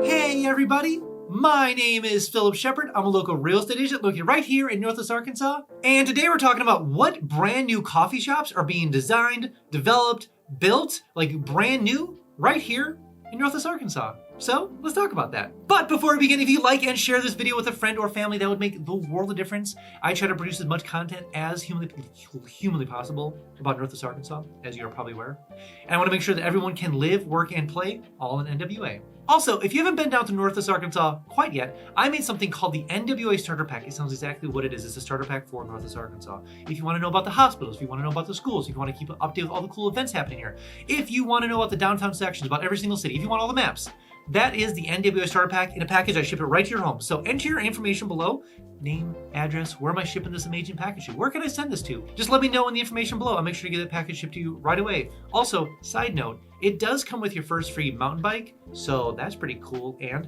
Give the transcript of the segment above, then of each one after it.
Hey everybody, my name is Phillip Shepard. I'm a local real estate agent located right here in Northwest Arkansas. And today we're talking about what brand new coffee shops are being designed, developed, built, like brand new, right here in Northwest Arkansas. So let's talk about that. But before we begin, if you like and share this video with a friend or family, that would make the world of difference. I try to produce as much content as humanly possible about Northwest Arkansas, as you're probably aware. And I want to make sure that everyone can live, work, and play all in NWA. Also, if you haven't been down to Northwest Arkansas quite yet, I made something called the NWA Starter Pack. It sounds exactly what it is. It's a starter pack for Northwest Arkansas. If you want to know about the hospitals, if you want to know about the schools, if you want to keep up to date with all the cool events happening here, if you want to know about the downtown sections, about every single city, if you want all the maps, that is the NWA Starter Pack in a package. I ship it right to your home. So enter your information below. Name, address, where am I shipping this amazing package to? Where can I send this to? Just let me know in the information below. I'll make sure to get that package shipped to you right away. Also, side note, it does come with your first free mountain bike, so that's pretty cool. And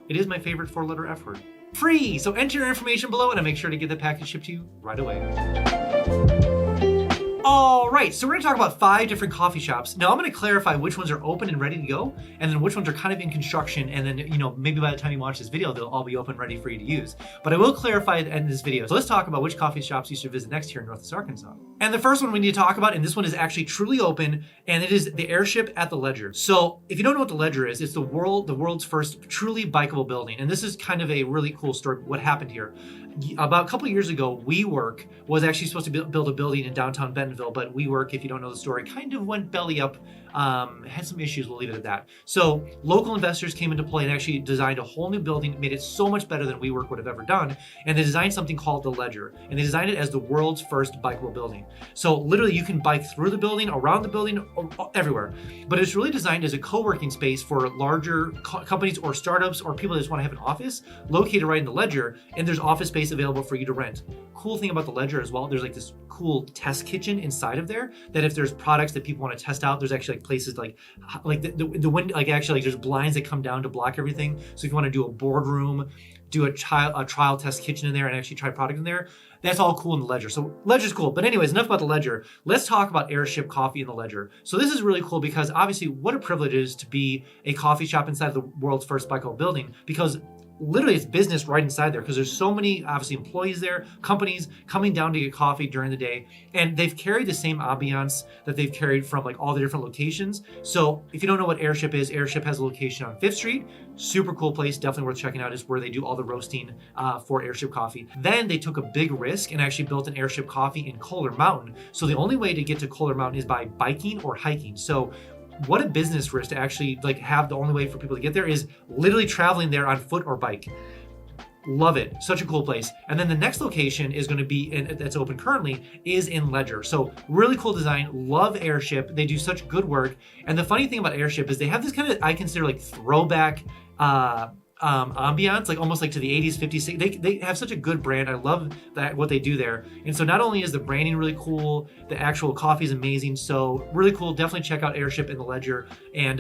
it is my favorite four-letter F word. Free! So enter your information below and I'll make sure to get the package shipped to you right away. All right, so we're gonna talk about 5 different coffee shops. Now I'm gonna clarify which ones are open and ready to go, and then which ones are kind of in construction, and then, maybe by the time you watch this video, they'll all be open, ready for you to use. But I will clarify at the end of this video. So let's talk about which coffee shops you should visit next here in Northwest Arkansas. And the first one we need to talk about, and this one is actually truly open, and it is the Airship at the Ledger. So if you don't know what the Ledger is, it's the world's first truly bikeable building. And this is kind of a really cool story, what happened here. About a couple of years ago, WeWork was actually supposed to build a building in downtown Bentonville, but WeWork, if you don't know the story, kind of went belly up, had some issues, we'll leave it at that. So local investors came into play and actually designed a whole new building, made it so much better than WeWork would have ever done, and they designed something called the Ledger, and they designed it as the world's first bikeable building. So literally you can bike through the building, around the building, everywhere, but it's really designed as a co-working space for larger companies or startups or people that just want to have an office located right in the Ledger, and there's office space available for you to rent. Cool thing about the Ledger as well, there's like this cool test kitchen inside of there that if there's products that people want to test out, there's actually like places like the window, like actually like there's blinds that come down to block everything. So if you want to do a boardroom, do a trial test kitchen in there and actually try product in there, that's all cool in the Ledger. So Ledger's cool. But anyways, enough about the Ledger. Let's talk about Airship Coffee in the Ledger. So this is really cool because obviously what a privilege it is to be a coffee shop inside of the world's first bikeable building, because literally it's business right inside there because there's so many obviously employees there, companies coming down to get coffee during the day, and they've carried the same ambiance that they've carried from like all the different locations. So if you don't know what Airship is, Airship has a location on 5th Street. Super cool place, definitely worth checking out, is where they do all the roasting for Airship Coffee. Then they took a big risk and actually built an Airship Coffee in Kohler Mountain. So the only way to get to Kohler Mountain is by biking or hiking. So what a business risk to actually like have the only way for people to get there is literally traveling there on foot or bike. Love it. Such a cool place. And then the next location is going to be that's open currently is in Ledger. So really cool design. Love Airship. They do such good work. And the funny thing about Airship is they have this kind of, I consider like throwback ambiance, like almost like to the 80s, 50s. They have such a good brand. I love that what they do there. And so not only is the branding really cool, the actual coffee is amazing. So really cool. Definitely check out Airship in the Ledger, and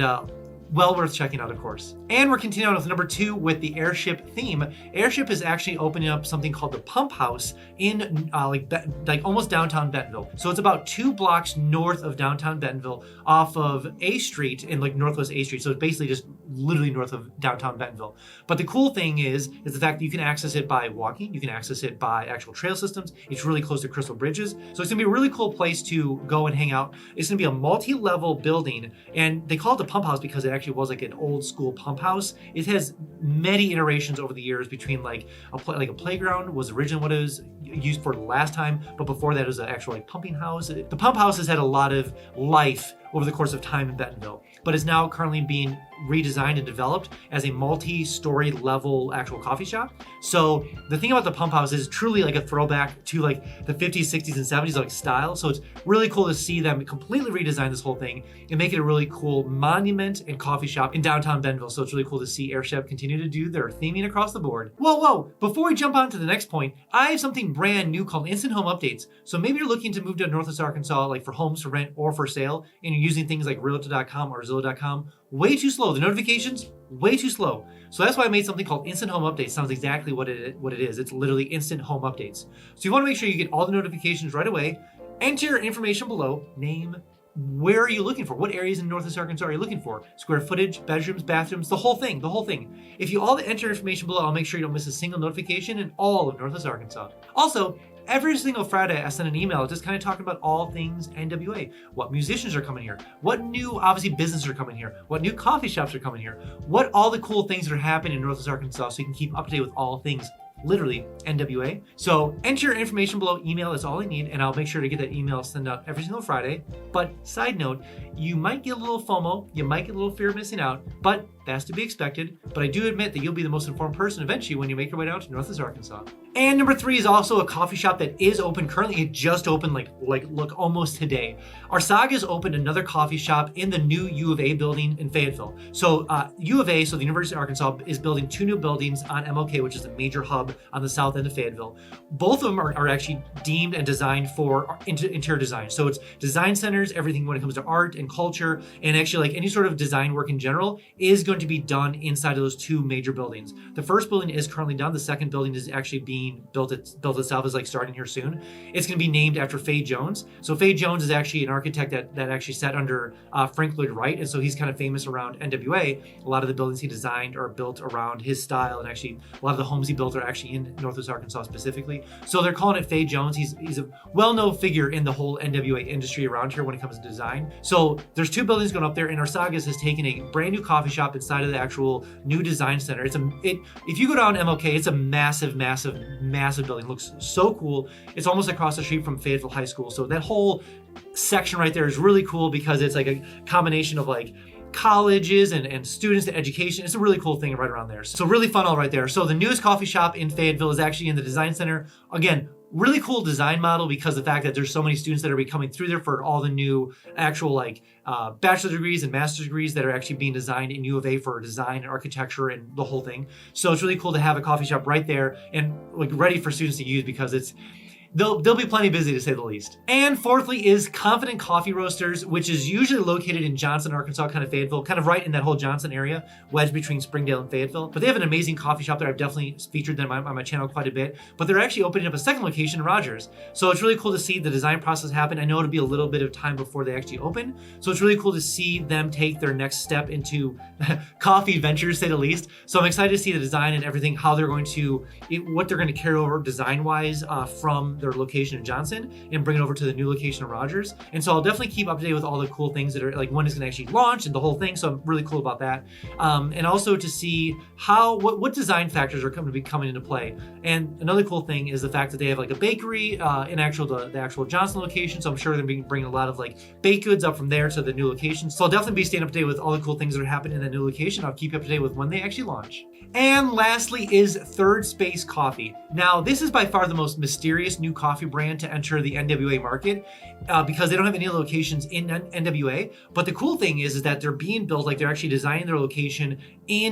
well worth checking out, of course. And we're continuing with number 2 with the Airship theme. Airship is actually opening up something called the Pumphouse in like almost downtown Bentonville. So it's about 2 blocks north of downtown Bentonville off of A Street in like Northwest A Street. So it's basically just literally north of downtown Bentonville. But the cool thing is the fact that you can access it by walking, you can access it by actual trail systems. It's really close to Crystal Bridges. So it's gonna be a really cool place to go and hang out. It's gonna be a multi-level building, and they call it the Pumphouse because it actually was like an old school pump house. It has many iterations over the years between like a playground was originally what it was used for the last time, but before that it was an actual like pumping house. The pump house has had a lot of life over the course of time in Bentonville, but is now currently being redesigned and developed as a multi-story level actual coffee shop. So the thing about the Pump House is truly like a throwback to like the 50s, 60s, and 70s like style. So it's really cool to see them completely redesign this whole thing and make it a really cool monument and coffee shop in downtown Bentonville. So it's really cool to see Airship continue to do their theming across the board. Whoa, before we jump on to the next point, I have something brand new called Instant Home Updates. So maybe you're looking to move to Northwest Arkansas like for homes to rent or for sale, and you're using things like Realtor.com or Zillow.com. Way too slow. The notifications, way too slow. So that's why I made something called Instant Home Updates. Sounds exactly what it is. It's literally Instant Home Updates. So you want to make sure you get all the notifications right away. Enter your information below, name, where are you looking for? What areas in Northwest Arkansas are you looking for? Square footage, bedrooms, bathrooms, the whole thing, the whole thing. If you all enter information below, I'll make sure you don't miss a single notification in all of Northwest Arkansas. Also, every single Friday, I send an email just kind of talking about all things NWA. What musicians are coming here, what new, obviously, businesses are coming here, what new coffee shops are coming here, what all the cool things that are happening in Northwest Arkansas so you can keep up to date with all things literally NWA. So enter your information below, email is all I need, and I'll make sure to get that email sent out every single Friday. But side note, you might get a little FOMO, you might get a little fear of missing out, but that's to be expected. But I do admit that you'll be the most informed person eventually when you make your way down to Northwest Arkansas. And number 3 is also a coffee shop that is open currently. It just opened look almost today. Arsaga has opened another coffee shop in the new U of A building in Fayetteville. So U of A, so the University of Arkansas, is building 2 new buildings on MLK, which is a major hub on the south end of Fayetteville. Both of them are actually deemed and designed for interior design. So it's design centers, everything when it comes to art and culture, and actually like any sort of design work in general is going to be done inside of those 2 major buildings. The first building is currently done. The second building is actually being built itself, is like starting here soon. It's going to be named after Faye Jones. So Faye Jones is actually an architect that actually sat under Frank Lloyd Wright, and so he's kind of famous around NWA. A lot of the buildings he designed are built around his style, and actually a lot of the homes he built are actually in Northwest Arkansas specifically. So they're calling it Faye Jones. He's a well-known figure in the whole NWA industry around here when it comes to design. So there's 2 buildings going up there, and Arsagas has taken a brand new coffee shop inside of the actual new design center. If you go down MLK, it's a massive building. It looks so cool. It's almost across the street from Fayetteville High School. So that whole section right there is really cool because it's like a combination of like colleges and students and education. It's a really cool thing right around there. So really fun all right there. So the newest coffee shop in Fayetteville is actually in the design center. Again, really cool design model because of the fact that there's so many students that are coming through there for all the new actual like bachelor degrees and master's degrees that are actually being designed in U of A for design and architecture and the whole thing. So it's really cool to have a coffee shop right there and like ready for students to use because they'll be plenty busy to say the least. And fourthly is Confident Coffee Roasters, which is usually located in Johnson, Arkansas, kind of Fayetteville, kind of right in that whole Johnson area, wedged between Springdale and Fayetteville. But they have an amazing coffee shop there. I've definitely featured them on my channel quite a bit, but they're actually opening up a second location in Rogers. So it's really cool to see the design process happen. I know it'll be a little bit of time before they actually open. So it's really cool to see them take their next step into coffee ventures, to say the least. So I'm excited to see the design and everything, how they're going to, what they're going to carry over design-wise from their location in Johnson and bring it over to the new location of Rogers. And so I'll definitely keep up to date with all the cool things that are like when it's going to actually launch and the whole thing. So I'm really cool about that. And also to see what design factors are going to be coming into play. And another cool thing is the fact that they have like a bakery in the actual Johnson location. So I'm sure they're going to be bringing a lot of like baked goods up from there to the new location. So I'll definitely be staying up to date with all the cool things that are happening in the new location. I'll keep you up to date with when they actually launch. And lastly is Third Space Coffee. Now, this is by far the most mysterious new coffee brand to enter the NWA market because they don't have any locations in NWA. But the cool thing is that they're being built, like they're actually designing their location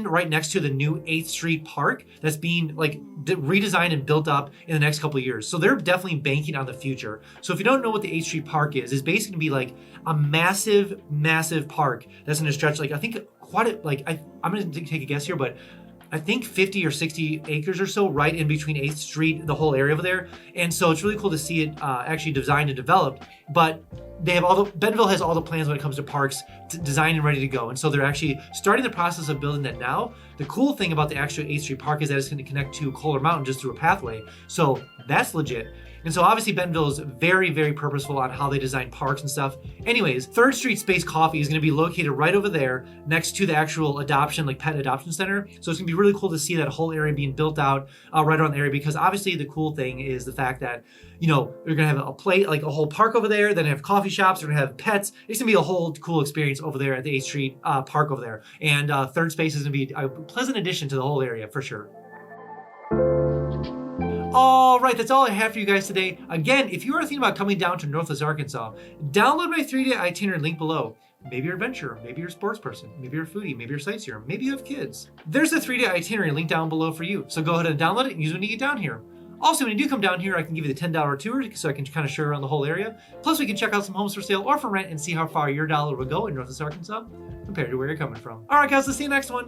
right next to the new 8th Street Park that's being like redesigned and built up in the next couple of years. So they're definitely banking on the future. So if you don't know what the 8th Street Park is, it's basically gonna be like a massive, massive park that's gonna stretch like, I think I'm gonna take a guess here, but I think 50 or 60 acres or so right in between 8th Street, the whole area over there. And so it's really cool to see it actually designed and developed. But they have Bentonville has all the plans when it comes to parks designed and ready to go. And so they're actually starting the process of building that now. The cool thing about the actual 8th Street Park is that it's going to connect to Kohler Mountain just through a pathway. So that's legit. And so obviously Bentonville is very, very purposeful on how they design parks and stuff. Anyways, 3rd Street Space Coffee is going to be located right over there next to the actual pet adoption center. So it's going to be really cool to see that whole area being built out right around the area because obviously the cool thing is the fact that, you know, you're going to have a whole park over there, then have coffee shops, you're going to have pets. It's going to be a whole cool experience over there at the 8th Street Park over there. And Third Space is going to be a pleasant addition to the whole area for sure. All right, that's all I have for you guys today. Again, if you are thinking about coming down to Northwest Arkansas, download my 3-day itinerary link below. Maybe you're an adventurer, maybe you're a sports person, maybe you're a foodie, maybe you're a sightseer, maybe you have kids. There's a 3-day itinerary link down below for you. So go ahead and download it and use it when you get down here. Also, when you do come down here, I can give you the $10 tour so I can kind of show you around the whole area. Plus, we can check out some homes for sale or for rent and see how far your dollar will go in Northwest Arkansas compared to where you're coming from. All right, guys, let's see you next one.